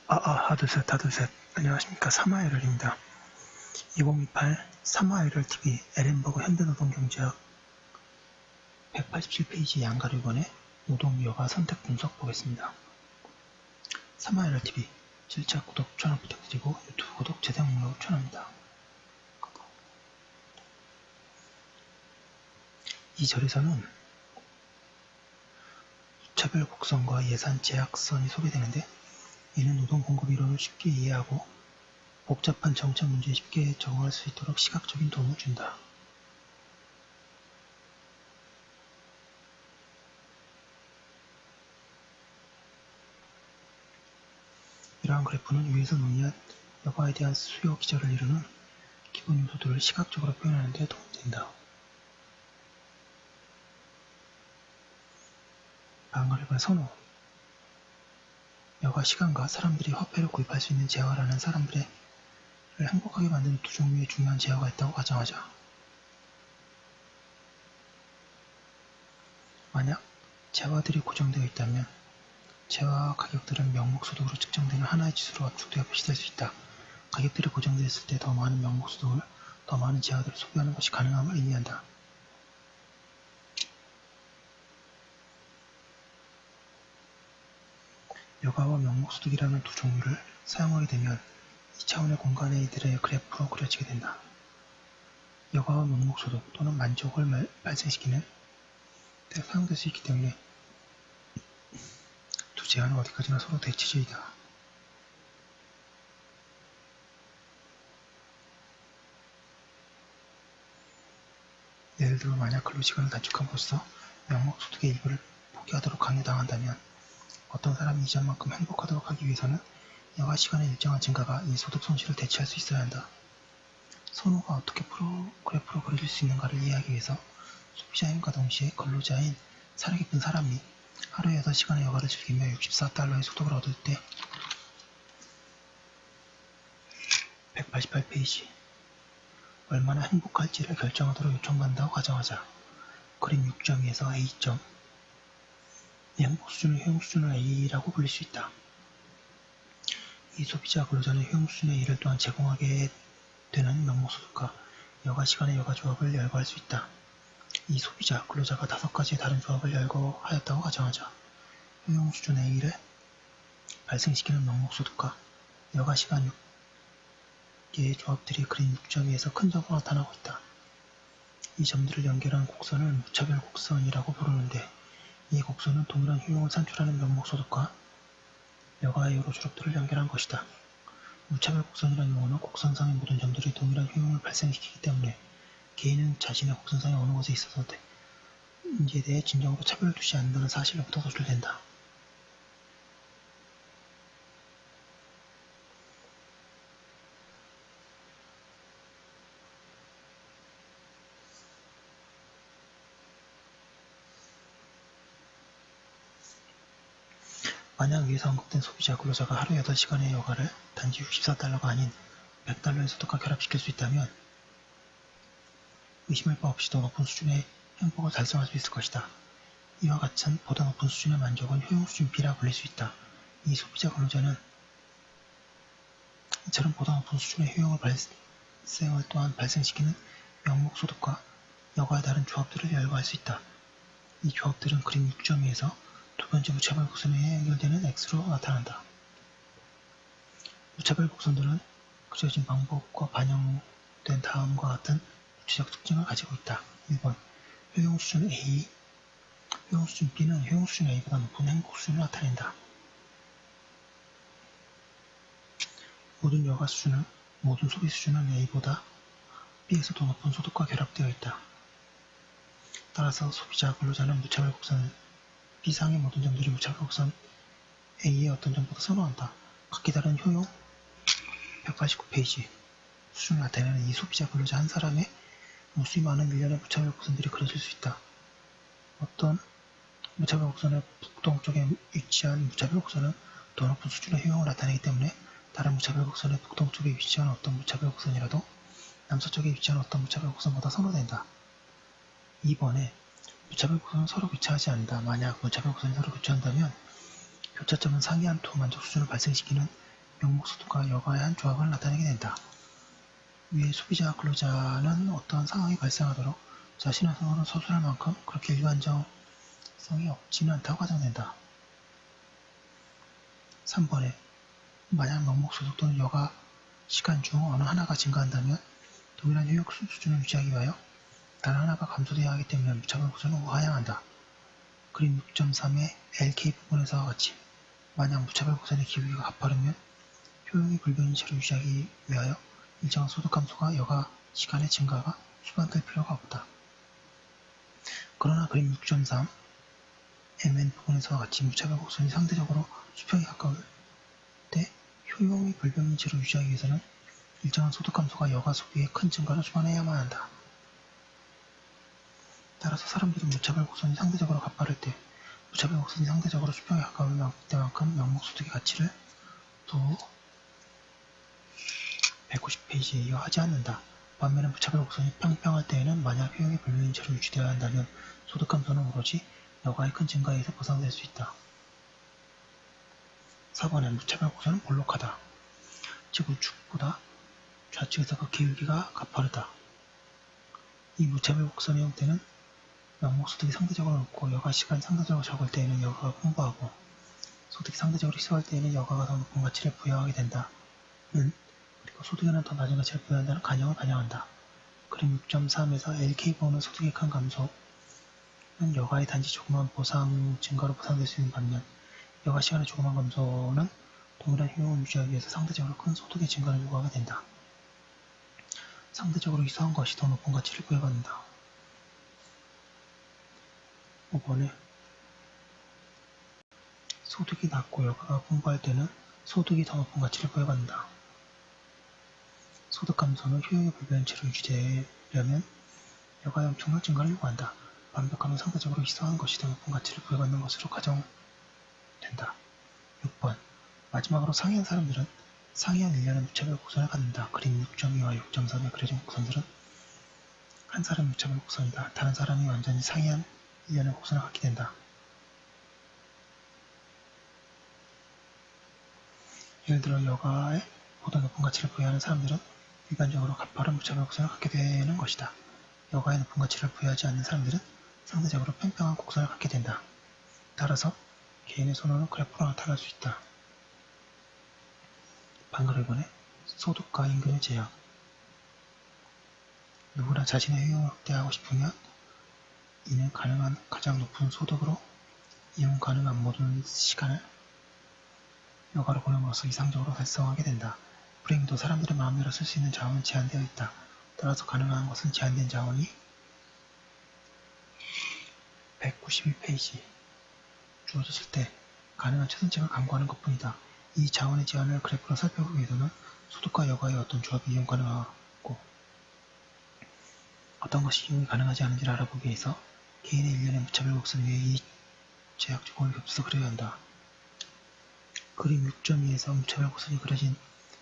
하드셋. 안녕하십니까. 사마에럴입니다. 2028 사마에럴TV 에렌버그 현대노동경제학 187페이지 양가를 번에 노동 여가 선택 분석 보겠습니다. 사마에럴TV 7차 구독 전화 부탁드리고 유튜브 구독 재생 목록 추천합니다. 이 절에서는 차별 곡선과 예산 제약선이 소개되는데, 이는 노동 공급 이론을 쉽게 이해하고 복잡한 정책 문제에 쉽게 적응할 수 있도록 시각적인 도움을 준다. 이러한 그래프는 위에서 논의한 여가에 대한 수요 기저를 이루는 기본 요소들을 시각적으로 표현하는 데 도움이 된다. 방그래프의 선호. 여가 시간과 사람들이 화폐를 구입할 수 있는 재화라는 사람들을 행복하게 만드는 두 종류의 중요한 재화가 있다고 가정하자. 만약 재화들이 고정되어 있다면 재화 가격들은 명목소득으로 측정되는 하나의 지수로 압축되어 표시될 수 있다. 가격들이 고정되었을 때 더 많은 명목소득을, 더 많은 재화들을 소비하는 것이 가능함을 의미한다. 여가와 명목소득이라는 두 종류를 사용하게 되면 이 차원의 공간에 이들의 그래프로 그려지게 된다. 여가와 명목소득 또는 만족을 발생시키는 데 사용될 수 있기 때문에 두 제한은 어디까지나 서로 대치적이다. 예를 들어 만약 근로시간을 단축함으로써 명목소득의 일부를 포기하도록 강요당한다면 어떤 사람이 이전만큼 행복하도록 하기 위해서는 여가 시간의 일정한 증가가 이 소득 손실을 대체할 수 있어야 한다. 선호가 어떻게 그래프로 그려질 수 있는가를 이해하기 위해서 소비자임과 동시에 근로자인 사려 깊은 사람이 하루에 8시간의 여가를 즐기며 $64의 소득을 얻을 때 188페이지 얼마나 행복할지를 결정하도록 요청받는다고 가정하자. 그림 6.2에서 A점 이 행복 수준을 효용 수준을 A라고 불릴 수 있다. 이 소비자 근로자는 효용 수준의 A를 또한 제공하게 되는 명목소득과 여가 시간의 여가 조합을 열거할 수 있다. 이 소비자 근로자가 5가지의 다른 조합을 열거하였다고 가정하자. 효용 수준 A를 발생시키는 명목소득과 여가 시간 6개의 조합들이 그림 6.2에서 큰 점으로 나타나고 있다. 이 점들을 연결한 곡선을 무차별 곡선이라고 부르는데, 이 곡선은 동일한 효용을 산출하는 명목소득과 여가의 여러 조력들을 연결한 것이다. 무차별 곡선이라는 용어는 곡선상의 모든 점들이 동일한 효용을 발생시키기 때문에 개인은 자신의 곡선상의 어느 곳에 있어서인지에 대해 진정으로 차별을 두지 않는다는 사실로부터 도출된다. 만약 위에서 언급된 소비자 근로자가 하루 8시간의 여가를 단지 $64가 아닌 $100의 소득과 결합시킬 수 있다면 의심할 바 없이 더 높은 수준의 행복을 달성할 수 있을 것이다. 이와 같은 보다 높은 수준의 만족은 효용 수준 B라 불릴 수 있다. 이 소비자 근로자는 이처럼 보다 높은 수준의 효용을 또한 발생시키는 명목소득과 여가의 다른 조합들을 열거할 수 있다. 이 조합들은 그림 6.2에서 두 번째 무차별 곡선에 연결되는 X로 나타난다. 무차별 곡선들은 그려진 방법과 반영된 다음과 같은 구체적 특징을 가지고 있다. 1번 효용 수준 A, 효용 수준 B는 효용 수준 A보다 높은 행복 수준을 나타낸다. 모든 여가 수준은, 모든 소비 수준은 A보다 B에서 더 높은 소득과 결합되어 있다. 따라서 소비자 근로자는 무차별 곡선을 B상의 모든 점들이 무차별 곡선 A의 어떤 점보다 선호한다. 각기 다른 효용 189페이지 수준을 나타내는 이 소비자 근로자 한 사람의 무수히 많은 일련의 무차별 곡선들이 그려질 수 있다. 어떤 무차별 곡선의 북동쪽에 위치한 무차별 곡선은 더 높은 수준의 효용을 나타내기 때문에 다른 무차별 곡선의 북동쪽에 위치한 어떤 무차별 곡선이라도 남서쪽에 위치한 어떤 무차별 곡선보다 선호된다. 2번에 무차별 곡선은 서로 교차하지 않는다. 만약 무차별 곡선이 서로 교차한다면 교차점은 상이한 두 만족 수준을 발생시키는 명목소득과 여가의 한 조합을 나타내게 된다. 위에 소비자와 근로자는 어떠한 상황이 발생하도록 자신의 손으로 서술할 만큼 그렇게 일관성이 없지는 않다고 가정된다. 3번에 만약 명목소득 또는 여가 시간 중 어느 하나가 증가한다면 동일한 효용 수준을 유지하기 위하여 다른 하나가 감소되어야 하기 때문에 무차별 곡선은 우하향한다. 그림 6.3의 LK 부분에서와 같이 만약 무차별 곡선의 기울기가 가파르면 효용이 불변인 채로 유지하기 위하여 일정한 소득 감소가 여가 시간의 증가가 수반될 필요가 없다. 그러나 그림 6.3 MN 부분에서와 같이 무차별 곡선이 상대적으로 수평에 가까울 때 효용이 불변인 채로 유지하기 위해서는 일정한 소득 감소가 여가 소비의 큰 증가를 수반해야만 한다. 따라서 사람들은 무차별 곡선이 상대적으로 가파를 때 무차별 곡선이 상대적으로 수평에 가까울 때만큼 명목소득의 가치를 두 150페이지에 이어 하지 않는다. 반면에 무차별 곡선이 평평할 때에는 만약 효용이 불변인 채로 유지되어야 한다면 소득 감소는 오로지 여가의 큰 증가에 의해서 보상될 수 있다. 4번에 무차별 곡선은 볼록하다. 즉 우측보다 좌측에서 그 기울기가 가파르다. 이 무차별 곡선의 형태는 명목소득이 상대적으로 높고 여가 시간이 상대적으로 적을 때에는 여가가 풍부하고 소득이 상대적으로 희소할 때에는 여가가 더 높은 가치를 부여하게 된다. 그리고 소득에는 더 낮은 가치를 부여한다는 가정을 반영한다. 그림 6.3에서 LK보험의 소득의 큰 감소는 여가의 단지 조그만 보상 증가로 보상될 수 있는 반면 여가 시간의 조그만 감소는 동일한 효용을 유지하기 위해서 상대적으로 큰 소득의 증가를 요구하게 된다. 상대적으로 희소한 것이 더 높은 가치를 부여받는다. 5번에 소득이 낮고 여가가 풍부할 때는 소득이 더 높은 가치를 부여받는다. 소득 감소는 효용이 불변인 채로 유지되려면 여가의 엄청난 증가를 요구한다. 완벽하면 상대적으로 희소한 것이 더 높은 가치를 부여받는 것으로 가정된다. 6번 마지막으로 상이한 사람들은 상이한 일련의 무차별 곡선을 갖는다. 그림 6.2와 6.3에 그려진 곡선들은 한 사람의 무차별 곡선이다. 다른 사람이 완전히 상이한 일련의 곡선을 갖게 된다. 예를 들어 여가에 보다 높은 가치를 부여하는 사람들은 일반적으로 가파른 무차별 곡선을 갖게 되는 것이다. 여가에 높은 가치를 부여하지 않는 사람들은 상대적으로 평평한 곡선을 갖게 된다. 따라서 개인의 선호는 그래프로 나타날 수 있다. 반그래프는 소득과 임금의 제약. 누구나 자신의 효용을 확대하고 싶으면 이는 가능한 가장 높은 소득으로 이용 가능한 모든 시간을 여가로 보냄으로써 이상적으로 달성하게 된다. 불행히도 사람들의 마음대로 쓸 수 있는 자원은 제한되어 있다. 따라서 가능한 것은 제한된 자원이 191페이지 주어졌을 때 가능한 최선책을 강구하는 것뿐이다. 이 자원의 제한을 그래프로 살펴보기 위해서는 소득과 여가의 어떤 조합이 이용 가능하고 어떤 것이 이용이 가능하지 않은지를 알아보기 위해서 개인의 일련의 무차별 곡선 위에 이 제약 조건을 겹쳐서 그려야 한다. 그림 6.2에서 무차별 곡선이 그려진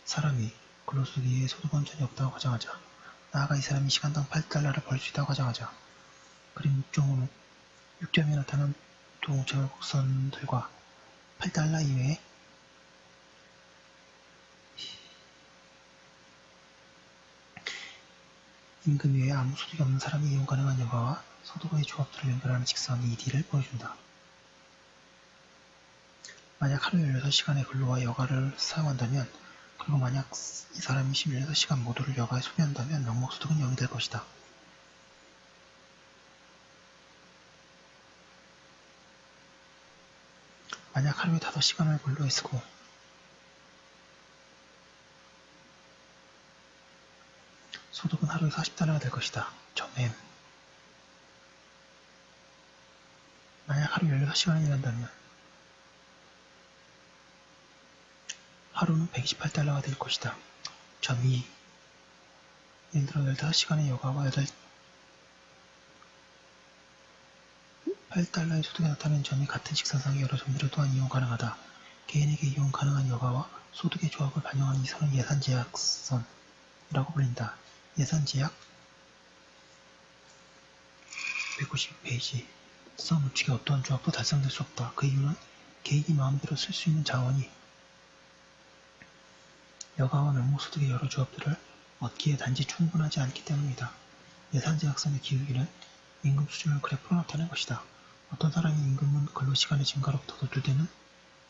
사람이 근로소득 이외에 소득은 전혀 없다고 가정하자. 나아가 이 사람이 시간당 8달러를 벌 수 있다고 가정하자. 그림 6.5는 6.2에 나타난 두 무차별 곡선들과 8달러 이외에 임금 외에 아무 소득이 없는 사람이 이용 가능한 여가와 소득의 조합들을 연결하는 직선 ED를 보여준다. 만약 하루 16시간의 근로와 여가를 사용한다면 그리고 만약 이 사람이 16시간 모두를 여가에 소비한다면 명목소득은 0이 될 것이다. 만약 하루에 5시간을 근로에 쓰고 소득은 하루에 40달러가 될 것이다. 점 M. 만약 하루 16시간을 일한다면 하루는 128달러가 될 것이다. 점 2. 예를 들어 15시간의 여가와 8달러의 소득이 나타나는 점이 같은 직선상의 여러 점들을 또한 이용 가능하다. 개인에게 이용 가능한 여가와 소득의 조합을 반영하는 이 선은 예산제약선이라고 불린다. 예산제약 192페이지 선 우측에 어떠한 조합도 달성될 수 없다. 그 이유는 개인이 마음대로 쓸 수 있는 자원이 여가와 명목소득의 여러 주업들을 얻기에 단지 충분하지 않기 때문이다. 예산제약선의 기울기는 임금 수준을 그래프로 나타낸 것이다. 어떤 사람의 임금은 근로시간의 증가로부터 노출되는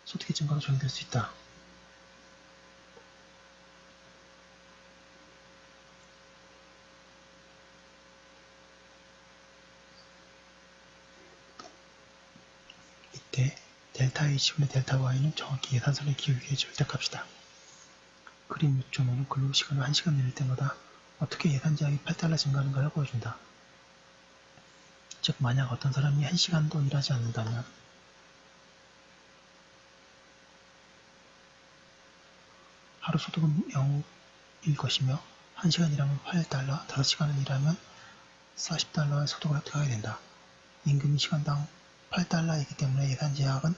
소득의 증가로 정의될 수 있다. 이때 델타 H분의 델타 Y는 정확히 예산선의 기울기의 절대값이다. 그림 6.5는 근로시간을 1시간 내릴 때마다 어떻게 예산제약이 8달러 증가하는가를 보여준다. 즉 만약 어떤 사람이 1시간도 일하지 않는다면 하루 소득은 0일 것이며 1시간 일하면 8달러, 5시간을 일하면 40달러의 소득을 획득하게 된다. 임금이 시간당 8달러이기 때문에 예산제약은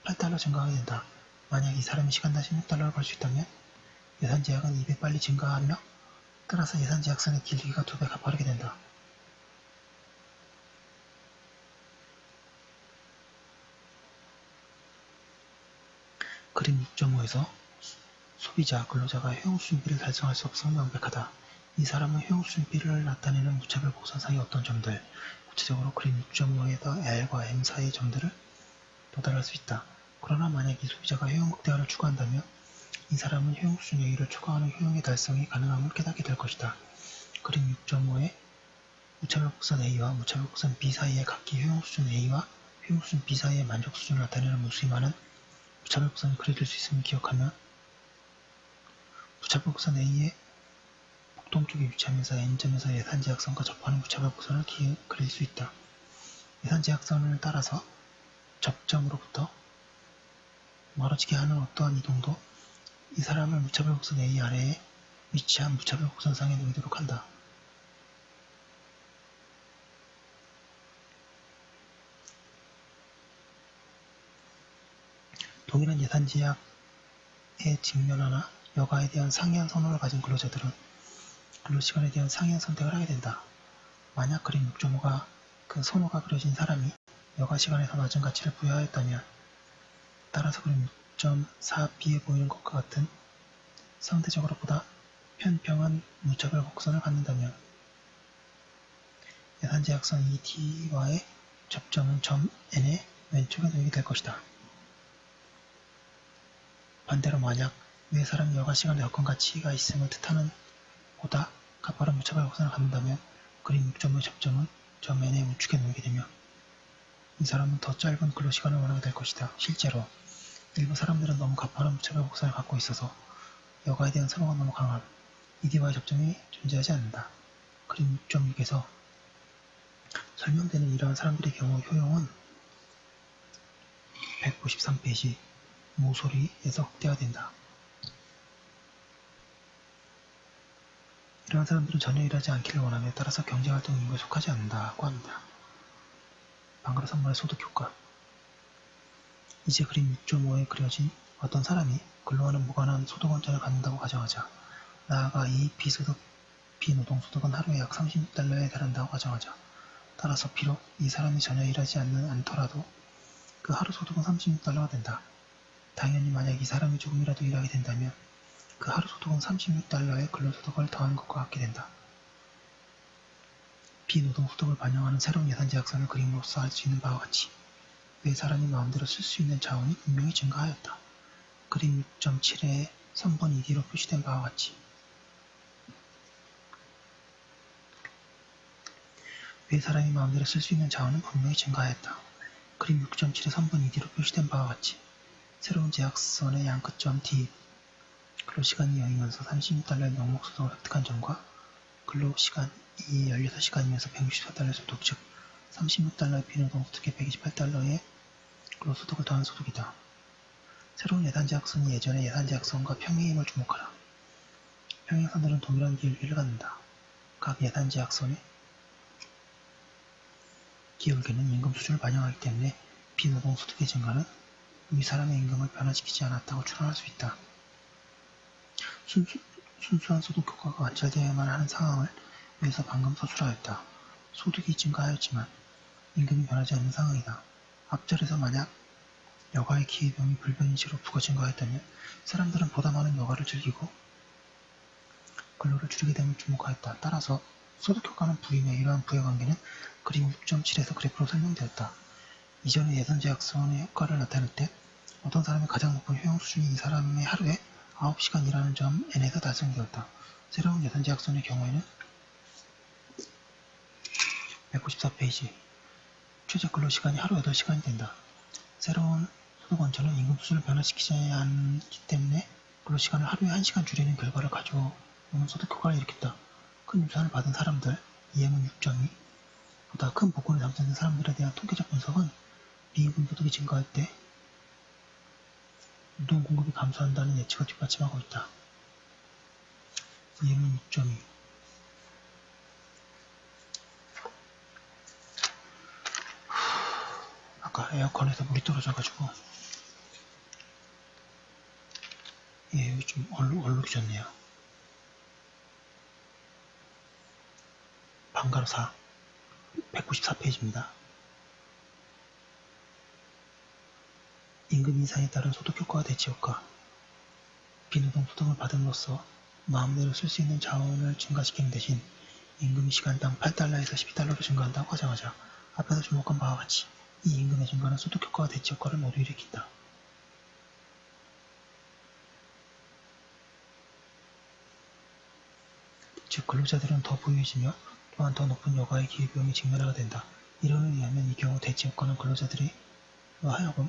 8달러 증가하게 된다. 만약 이 사람이 시간당 16달러를 벌 수 있다면 예산제약은 2배 빨리 증가하며 따라서 예산제약선의 길이가 2배 가파르게 된다. 그림 6.5에서 소비자, 근로자가 효용수준비를 달성할 수 없음은 명백하다. 이 사람은 효용수준비를 나타내는 무차별 곡선상의 어떤 점들, 구체적으로 그림 6.5에서 L과 M 사이의 점들을 도달할 수 있다. 그러나 만약 이 소비자가 효용 극대화를 추구한다면 이 사람은 효용수준 A를 초과하는 효용의 달성이 가능함을 깨닫게 될 것이다. 그림 6.5의 무차별 곡선 A와 무차별 곡선 B 사이의 각기 효용수준 A와 효용수준 B 사이의 만족 수준을 나타내는 무수히 많은 무차별 곡선이 그려질 수 있음을 기억하면 무차별 곡선 A의 북동쪽에 위치하면서 N점에서 예산제약선과 접하는 무차별 곡선을 그릴 수 있다. 예산제약선을 따라서 접점으로부터 멀어지게 하는 어떠한 이동도 이 사람을 무차별 곡선 A 아래에 위치한 무차별 곡선상에 놓이도록 한다. 동일한 예산제약에 직면하나 여가에 대한 상이한 선호를 가진 근로자들은 근로시간에 대한 상이한 선택을 하게 된다. 만약 그림 6.5가 그 선호가 그려진 사람이 여가시간에서 낮은 가치를 부여하였다면 따라서 그림 6.4b에 보이는 것과 같은 상대적으로 보다 편평한 무차별 곡선을 갖는다면 예산제약선 ET와의 접점은 점 N의 왼쪽에 놓이게 될 것이다. 반대로 만약 왜 사람이 여가시간에 여건 가치가 있음을 뜻하는 보다 가파른 무차별 곡선을 갖는다면 그림 6.5의 접점은 점 N의 우측에 놓이게 되며 이 사람은 더 짧은 근로시간을 원하게 될 것이다. 실제로 일부 사람들은 너무 가파른 무차별 곡선을 갖고 있어서 여가에 대한 선호가 너무 강함 ED와의 접점이 존재하지 않는다. 그림 6.6에서 설명되는 이러한 사람들의 경우 효용은 193페이지 모서리에서 확대가 된다. 이러한 사람들은 전혀 일하지 않기를 원하며 따라서 경제활동 임무에 속하지 않는다고 합니다. 방가로 선물의 소득효과 이제 그림 6.5에 그려진 어떤 사람이 근로와는 무관한 소득원전을 갖는다고 가정하자 나아가 이 비소득, 비노동소득은 하루에 약 36달러에 달한다고 가정하자 따라서 비록 이 사람이 전혀 일하지 않더라도 그 하루 소득은 36달러가 된다. 당연히 만약 이 사람이 조금이라도 일하게 된다면 그 하루 소득은 36달러의 근로소득을 더한 것과 같게 된다. 비노동소득을 반영하는 새로운 예산제약선을 그림으로써 알 수 있는 바와 같이 왜 사람이 마음대로 쓸 수 있는 자원이 분명히 증가하였다. 그림 6.7에 선번 2D로 표시된 바와 같이 왜 사람이 마음대로 쓸 수 있는 자원은 분명히 증가하였다. 그림 6.7에 선번 2D로 표시된 바와 같이 새로운 제약선의 양끝점 D 근로시간이 0이면서 36달러의 명목소득을 획득한 점과 근로시간이 16시간이면서 164달러의 소득 즉 36달러의 비노동소득에 128달러의 근로소득을 더한 소득이다. 새로운 예산제약선이 예전의 예산제약선과 평행의 힘을 주목하라. 평행선들은 동일한 기울기를 갖는다. 각 예산제약선의 기울기는 임금 수준을 반영하기 때문에 비노동소득의 증가는 위 사람의 임금을 변화시키지 않았다고 추론할 수 있다. 순수한 소득 효과가 관찰되어야만 하는 상황을 위해서 방금 서술하였다. 소득이 증가하였지만 임금이 변하지 않는 상황이다. 앞절에서 만약 여가의 기회비용이 불변인치로 부과 증가하였다면 사람들은 보다 많은 여가를 즐기고 근로를 줄이게 됨을 주목하였다. 따라서 소득 효과는 V며 이러한 부의 관계는 그림 6.7에서 그래프로 설명되었다. 이전의 예산 제약선의 효과를 나타낼 때 어떤 사람의 가장 높은 효용 수준이 이 사람의 하루에 9시간 일하는 점 n에서 달성되었다. 새로운 예산 제약선의 경우에는 194페이지 최저 근로시간이 하루 8시간이 된다. 새로운 소득 원천은 임금 수준을 변화시키지 않기 때문에 근로시간을 하루에 1시간 줄이는 결과를 가져오는 소득 효과를 일으켰다. 큰 유산을 받은 사람들, EM은 6.2, 보다 큰 복권에 당첨된 사람들에 대한 통계적 분석은 미임금 소득이 증가할 때 노동 공급이 감소한다는 예측을 뒷받침하고 있다. EM은 6.2. 아까 에어컨에서 물이 떨어져가지고 여기 좀 얼룩이 졌네요. 방가로 4 194페이지입니다. 임금 인상에 따른 소득효과와 대치효과. 비노동 소득을 받음으로써 마음대로 쓸 수 있는 자원을 증가시키는 대신 임금이 시간당 8달러에서 12달러로 증가한다고 가정하자 앞에서 주목한 바와 같이 이 임금의 증가는 소득효과와 대치효과를 모두 일으킨다. 즉 근로자들은 더 부유해지며 또한 더 높은 여가의 기회비용에 직면하게 된다. 이론에 의하면 이 경우 대치효과는 근로자들이 하여금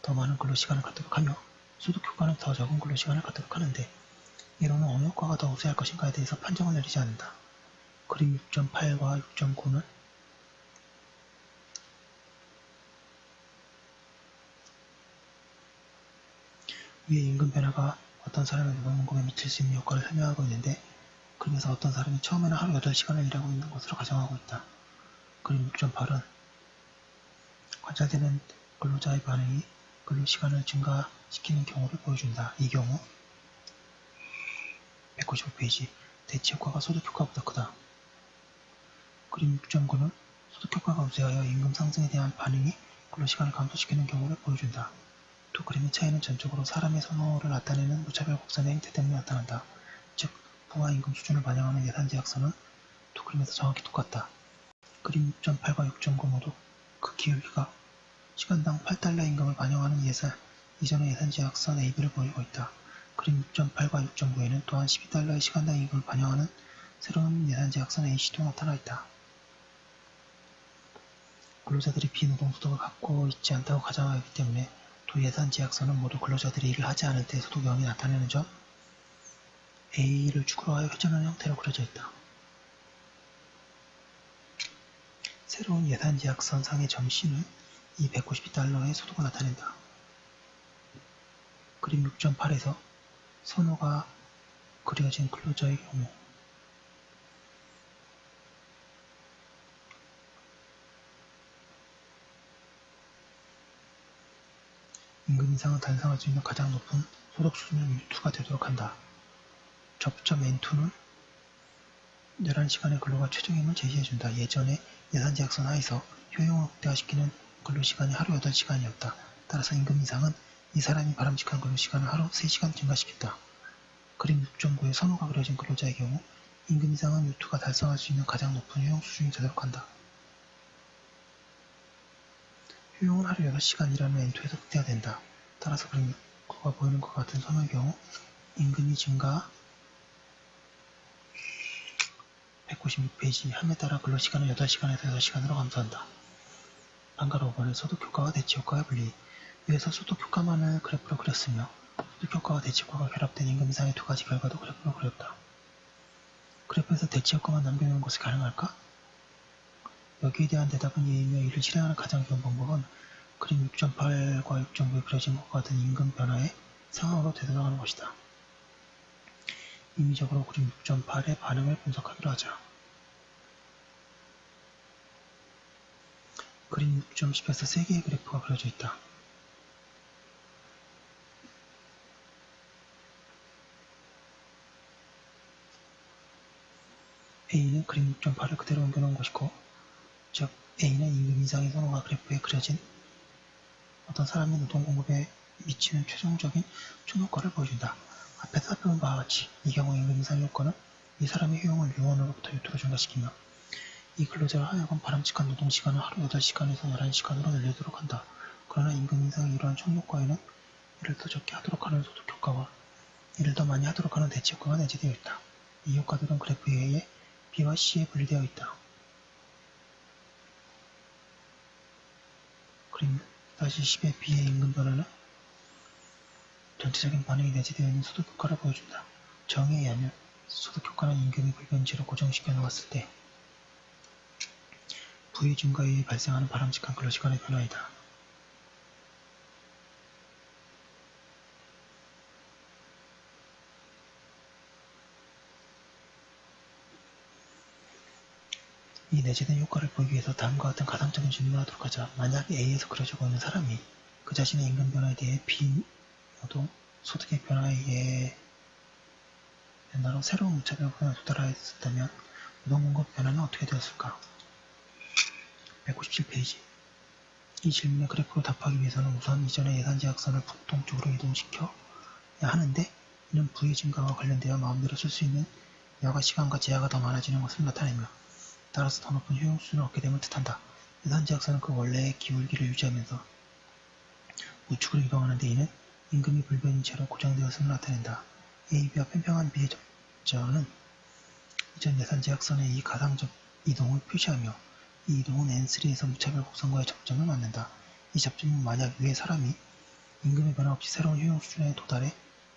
더 많은 근로시간을 갖도록 하며 소득효과는 더 적은 근로시간을 갖도록 하는데 이론은 어느 효과가 더 우세할 것인가에 대해서 판정을 내리지 않는다. 그림 6.8과 6.9는 위에 임금 변화가 어떤 사람의 노동공급에 미칠 수 있는 효과를 설명하고 있는데 그림에서 어떤 사람이 처음에는 하루 8시간을 일하고 있는 것으로 가정하고 있다. 그림 6.8은 관찰되는 근로자의 반응이 근로시간을 증가시키는 경우를 보여준다. 이 경우 195페이지 대치효과가 소득효과보다 크다. 그림 6.9는 소득효과가 우세하여 임금 상승에 대한 반응이 근로시간을 감소시키는 경우를 보여준다. 두 그림의 차이는 전적으로 사람의 선호를 나타내는 무차별 곡선의 행태 때문에 나타난다. 즉, 부와 임금 수준을 반영하는 예산 제약선은 두 그림에서 정확히 똑같다. 그림 6.8과 6.9 모두 그 기울기가 시간당 8달러 임금을 반영하는 이전의 예산 제약선 AB를 보이고 있다. 그림 6.8과 6.9에는 또한 12달러의 시간당 임금을 반영하는 새로운 예산 제약선 AC도 나타나 있다. 근로자들이 비노동소득을 갖고 있지 않다고 가정하기 때문에 두 예산 제약선은 모두 근로자들이 일을 하지 않을 때 소득 0이 나타내는 점 A를 축으로 하여 회전하는 형태로 그려져 있다. 새로운 예산 제약선 상의 점 C는 이 192달러의 소득을 나타낸다. 그림 6.8에서 선호가 그려진 근로자의 경우 임금 인상을 달성할 수 있는 가장 높은 소득 수준은 U2가 되도록 한다. 접점 N2는 11시간의 근로가 최종임을 제시해준다. 예전에 예산 제약선 하에서 효용을 극대화시키는 근로시간이 하루 8시간이었다. 따라서 임금 인상은 이 사람이 바람직한 근로시간을 하루 3시간 증가시켰다. 그림 6.9의 선호가 그려진 근로자의 경우 임금 인상은 U2가 달성할 수 있는 가장 높은 효용 수준이 되도록 한다. 효용은 하루 6시간 일하는 N2에서 극대화된다. 따라서 그림 9가 보이는 것 같은 선호의 경우 임금이 증가 196페이지 함에 따라 근로시간은 8시간에서 6시간으로 감소한다. 방가로 5번은 소득효과와 대치효과의 분리. 위에서 소득효과만을 그래프로 그렸으며 소득효과와 대치효과가 결합된 임금 인상의 두 가지 결과도 그래프로 그렸다. 그래프에서 대치효과만 남겨놓는 것이 가능할까? 여기에 대한 대답은 예이며 이를 실행하는 가장 좋은 방법은 그림 6.8과 6.9에 그려진 것과 같은 임금 변화의 상황으로 되돌아가는 것이다. 임의적으로 그림 6.8의 반응을 분석하기로 하자. 그림 6.10에서 3개의 그래프가 그려져 있다. A는 그림 6.8을 그대로 옮겨놓은 것이고, 즉 A는 임금 인상의 선호가 그래프에 그려진 어떤 사람의 노동 공급에 미치는 최종적인 총효과를 보여준다. 앞에서 살펴본 바와 같이 이 경우 임금 인상의 효과는 이 사람의 효용을 요원으로부터 유토로 증가시키며 이 근로자가 하여금 바람직한 노동시간을 하루 8시간에서 11시간으로 늘리도록 한다. 그러나 임금 인상의 이러한 총효과에는 이를 더 적게 하도록 하는 소득효과와 이를 더 많이 하도록 하는 대체효과가 내재되어 있다. 이 효과들은 그래프에 의해 B와 C에 분리되어 있다. 그림 10의 B의 임금 변화는 전체적인 반응이 내재되어 있는 소득효과를 보여준다. 정의에 의하면 소득효과는 임금이 불변치로 고정시켜 놓았을 때 부의 증가에 의해 발생하는 바람직한 근로시간의 변화이다. 이 내재된 효과를 보기 위해서 다음과 같은 가상적인 질문을 하도록 하자. 만약 A에서 그려지고 있는 사람이 그 자신의 임금 변화에 대해 B 노동 소득의 변화에 의해 변화로 새로운 무차별 변화에 도달하였다면 노동 공급 변화는 어떻게 되었을까? 157페이지. 이 질문의 그래프로 답하기 위해서는 우선 이전의 예산제약선을 북동쪽으로 이동시켜야 하는데 이는 부의 증가와 관련되어 마음대로 쓸 수 있는 여가 시간과 제약가 더 많아지는 것을 나타내며 따라서 더 높은 효용 수준을 얻게 됨을 뜻한다. 예산제약선은 그 원래의 기울기를 유지하면서 우측으로 이동하는데 이는 임금이 불변인 채로 고정되었음을 나타낸다. A, B와 팽팽한 B의 접전은 이전 예산제약선의 이 가상적 이동을 표시하며 이 이동은 N3에서 무차별 곡선과의 접점을 만든다. 이 접점은 만약 위의 사람이 임금의 변화 없이 새로운 효용 수준에 도달해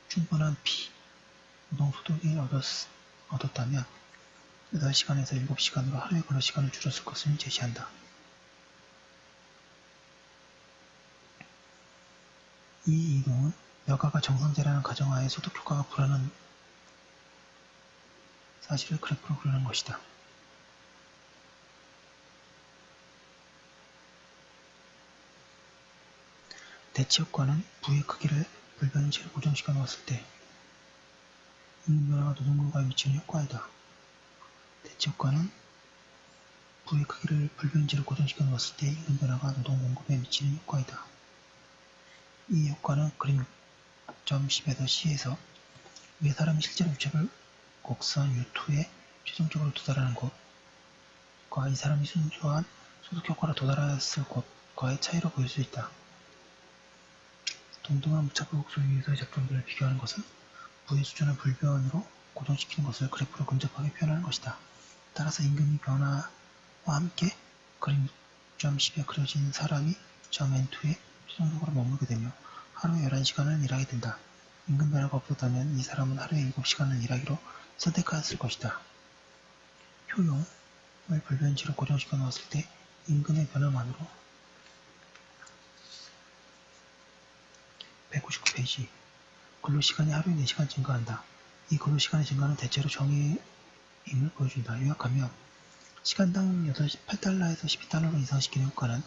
충분한 B 노동소득을 얻었다면 8시간에서 7시간으로 하루의 근로시간을 줄였을 것을 제시한다. 이 이동은 여가가 정상제라는 가정하에 소득효과가 불안한 사실을 그래프로 그리는 것이다. 대치효과는 부의 크기를 불변인 채로 고정시켜 놓았을 때 임금 변화가 노동물과에 미치는 효과이다. 대치효과는 부의 크기를 불변인 채로 고정시켜 놓았을 때 임금 변화가 노동 공급에 미치는 효과이다. 이 효과는 그림 6.10에서 C에서 위의 사람이 실제로 유차별 곡선 U2에 최종적으로 도달하는 곳과 이 사람이 순수한 소득효과로 도달하였을 곳과의 차이로 보일 수 있다. 동등한 무차별 곡선 위에서의 접점들을 비교하는 것은 부의 수준을 불변으로 고정시키는 것을 그래프로 근접하게 표현하는 것이다. 따라서 임금이 변화와 함께 그림 6.10에 그려진 사람이 점 N2에 최종적으로 머물게 되며 하루에 11시간을 일하게 된다. 임금 변화가 없었다면 이 사람은 하루에 7시간을 일하기로 선택하였을 것이다. 효용을 불변치로 고정시켜 놓았을 때 임금의 변화만으로 199페이지. 근로시간이 하루에 4시간 증가한다. 이 근로시간의 증가는 대체로 정의임을 보여준다. 요약하면 시간당 8달러에서 12달러로 인상시키는 효과는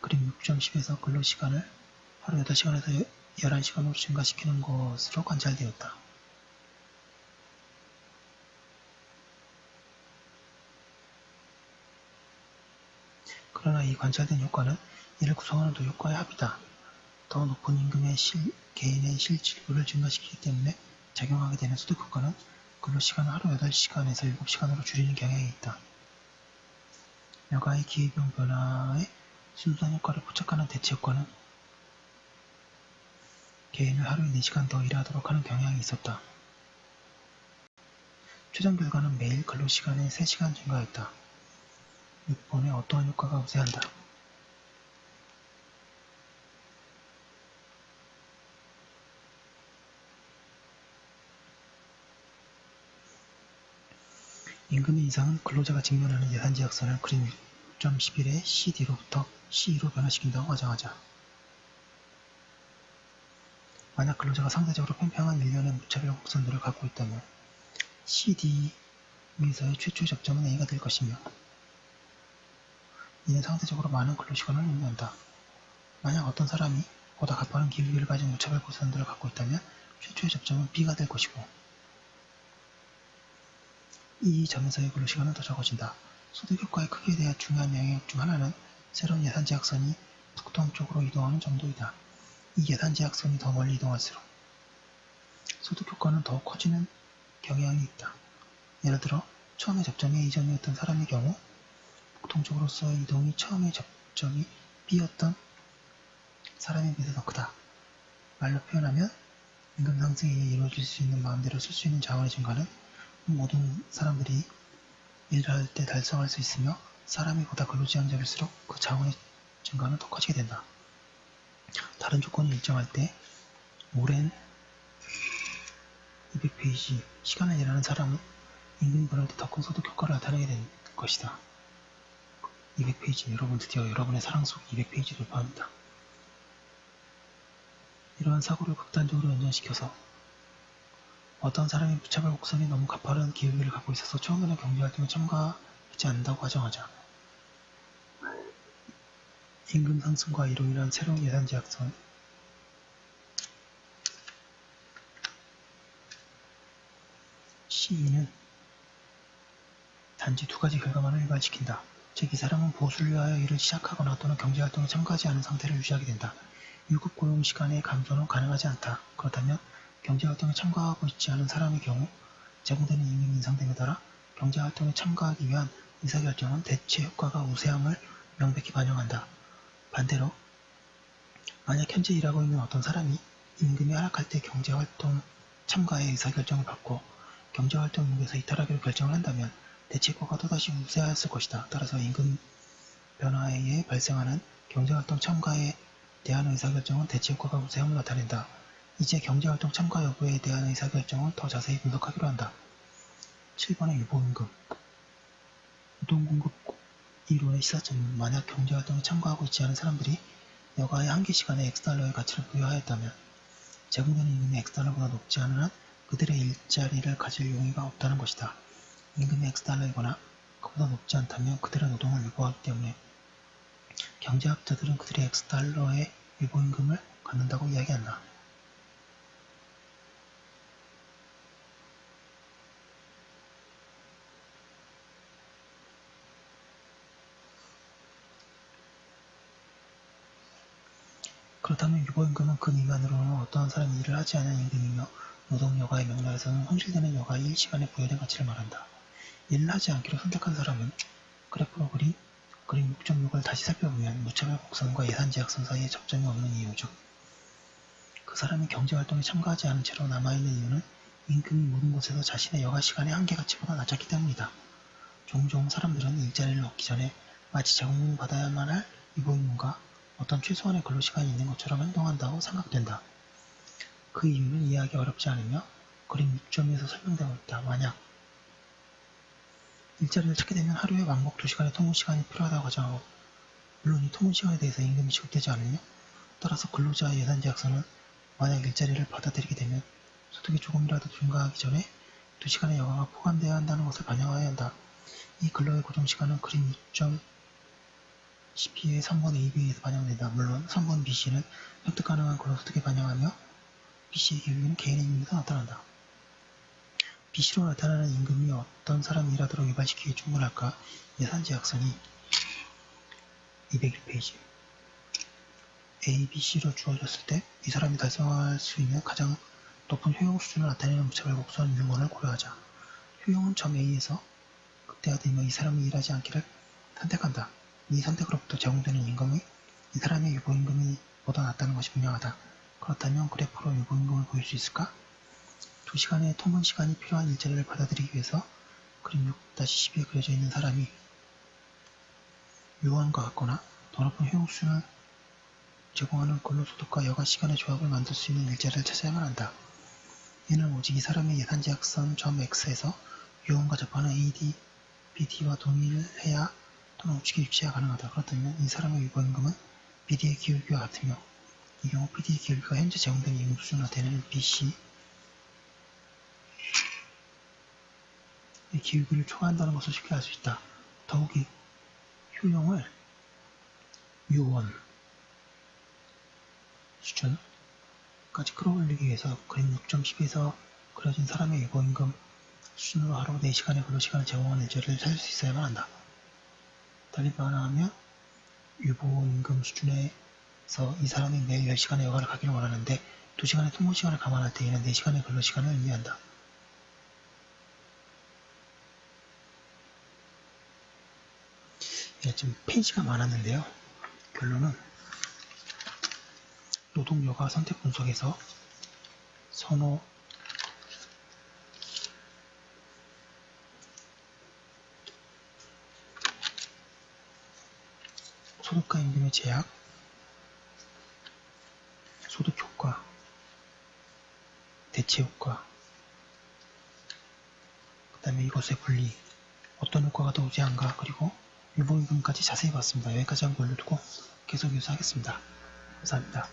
그림 6.10에서 근로시간을 하루 8시간에서 11시간으로 증가시키는 것으로 관찰되었다. 그러나 이 관찰된 효과는 이를 구성하는 노효과의 합이다. 더 높은 임금의 개인의 실질료를 증가시키기 때문에 작용하게 되는 소득효과는 근로시간을 하루 8시간에서 7시간으로 줄이는 경향이 있다. 여가의 기회비용 변화에 순수한 효과를 포착하는 대체효과는 개인을 하루에 4시간 더 일하도록 하는 경향이 있었다. 최종 결과는 매일 근로시간의 3시간 증가였다. 6번에 어떠한 효과가 우세한다. 임금의 인상은 근로자가 직면하는 예산제약선을 그림 6.11의 CD로부터 CE로 변화시킨다고 가정하자. 만약 근로자가 상대적으로 팽팽한 일련의 무차별 곡선들을 갖고 있다면 CD 위에서의 최초의 접점은 A가 될 것이며 이는 상대적으로 많은 근로시간을 의미한다. 만약 어떤 사람이 보다 가파른 기울기를 가진 무차별 곡선들을 갖고 있다면 최초의 접점은 B가 될 것이고 이 점에서의 근로시간은 더 적어진다. 소득효과의 크기에 대한 중요한 영역 중 하나는 새로운 예산제약선이 북동쪽으로 이동하는 정도이다. 이 예산제약선이 더 멀리 이동할수록 소득효과는 더욱 커지는 경향이 있다. 예를 들어 처음에 접점이 A점이었던 사람의 경우 보통적으로서의 이동이 처음에 접점이 B였던 사람에 비해서 더 크다. 말로 표현하면 임금 상승에 의해 이루어질 수 있는 마음대로 쓸 수 있는 자원의 증가는 모든 사람들이 일을 할 때 달성할 수 있으며 사람이 보다 근로지향적일수록 그 자원의 증가는 더 커지게 된다. 다른 조건이 일정할 때 오랜 200페이지 시간을 일하는 사람은 임금이 벌을 때 더 큰 소득 효과를 나타내게 된 것이다. 200페이지, 여러분 드디어 여러분의 사랑 속 200페이지 돌파합니다. 이러한 사고를 극단적으로 연장시켜서 어떤 사람이 무차별 곡선이 너무 가파른 기울기를 갖고 있어서 처음에는 경제활동에 참가하지 않는다고 가정하자. 임금 상승과 이로 인한 새로운 예산제약선 C2는 단지 두 가지 결과만을 일반시킨다. 즉, 이 사람은 보수를 위하여 일을 시작하거나 또는 경제활동에 참가하지 않은 상태를 유지하게 된다. 1급 고용 시간의 감소는 가능하지 않다. 그렇다면 경제활동에 참가하고 있지 않은 사람의 경우 제공되는 임금 인상됨에 따라 경제활동에 참가하기 위한 의사결정은 대체 효과가 우세함을 명백히 반영한다. 반대로 만약 현재 일하고 있는 어떤 사람이 임금이 하락할 때 경제활동 참가의 의사결정을 받고 경제활동 임금에서 이탈하기로 결정을 한다면 대체 효과가 또다시 우세하였을 것이다. 따라서 임금 변화에 의해 발생하는 경제활동 참가에 대한 의사결정은 대체 효과가 우세함을 나타낸다. 이제 경제활동 참가 여부에 대한 의사결정을 더 자세히 분석하기로 한다. 7번의 유보임금 유동공급 이론의 시사점은 만약 경제활동에 참가하고 있지 않은 사람들이 여가의 한계 시간에 X달러의 가치를 부여하였다면 제공되는 임금이 X달러보다 높지 않은 한 그들의 일자리를 가질 용의가 없다는 것이다. 임금이 X달러이거나 그보다 높지 않다면 그들의 노동을 유보하기 때문에 경제학자들은 그들이 X달러의 유보임금을 갖는다고 이야기한다. 그렇다면 유보임금은 그 미만으로는 어떠한 사람이 일을 하지 않은 임금이며 노동여가의 맥락에서는 손실되는 여가의 일시간에 부여된 가치를 말한다. 일을 하지 않기로 선택한 사람은 그래프로 그림 6.6을 다시 살펴보면 무차별 곡선과 예산제약선 사이에 접점이 없는 이유 즉 그 사람이 경제활동에 참가하지 않은 채로 남아있는 이유는 임금이 모든 곳에서 자신의 여가시간의 한계 가치보다 낮았기 때문이다. 종종 사람들은 일자리를 얻기 전에 마치 제공받아야만 할 유보임금과 어떤 최소한의 근로시간이 있는 것처럼 행동한다고 생각된다. 그 이유는 이해하기 어렵지 않으며 그림 6.2에서 설명되고 있다. 만약 일자리를 찾게 되면 하루에 왕복 2시간의 통근시간이 필요하다고 가정하고 물론 이 통근시간에 대해서 임금이 지급되지 않으며 따라서 근로자의 예산제약선은 만약 일자리를 받아들이게 되면 소득이 조금이라도 증가하기 전에 2시간의 여가가 포함되어야 한다는 것을 반영해야 한다. 이 근로의 고정시간은 그림 6.12의 3번 AB에서 반영된다. 물론 3번 BC는 획득 가능한 근로소득에 반영하며 BC의 기울기는 개인의 임금에서 나타난다. BC로 나타나는 임금이 어떤 사람이 일하도록 유발시키기에 충분할까? 예산제약선이 201페이지 A, B, C로 주어졌을 때 이 사람이 달성할 수 있는 가장 높은 효용 수준을 나타내는 무차별 곡선 U1을 고려하자. 효용은 점 A에서 극대화되며 이 사람이 일하지 않기를 선택한다. 이 선택으로부터 제공되는 임금이 이 사람의 유보임금보다 낮다는 것이 분명하다. 그렇다면 그래프로 유보임금을 보일 수 있을까? 2시간의 통근시간이 필요한 일자리를 받아들이기 위해서 그림 6-12에 그려져 있는 사람이 U1과 같거나 더 높은 효용 수준을 제공하는 근로소득과 여가시간의 조합을 만들 수 있는 일자리를 찾아야만 한다. 이는 오직 이 사람의 예산제약선 점 X에서 U1과 접하는 AD, BD와 동일해야 또는 우측에 위치해야 가능하다. 그렇다면 이 사람의 유보임금은 BD의 기울기와 같으며 이 경우 BD의 기울기가 현재 제공되는 임금 수준을 나타내는 BC 의 기울기를 초과한다는 것을 쉽게 알 수 있다. 더욱이 효용을 U1 수준까지 끌어올리기 위해서 그림 6.12에서 그려진 사람의 유보임금 수준으로 하루 4시간의 근로시간을 제공하는 일자리를 찾을 수 있어야만 한다. 달리 말하면 유보임금 수준에서 이 사람이 매일 10시간의 여가를 가기를 원하는데 2시간의 통근시간을 감안할 때 이는 4시간의 근로시간을 의미한다. 지금 페이지가 많았는데요. 결론은 노동요가 선택 분석에서 선호, 소득과 임금의 제약, 소득 효과, 대체 효과, 그 다음에 이것의 분리, 어떤 효과가 더 우세한가, 그리고 유보임금까지 자세히 봤습니다. 여기까지 한 거 올려두고 계속 유사하겠습니다. 감사합니다.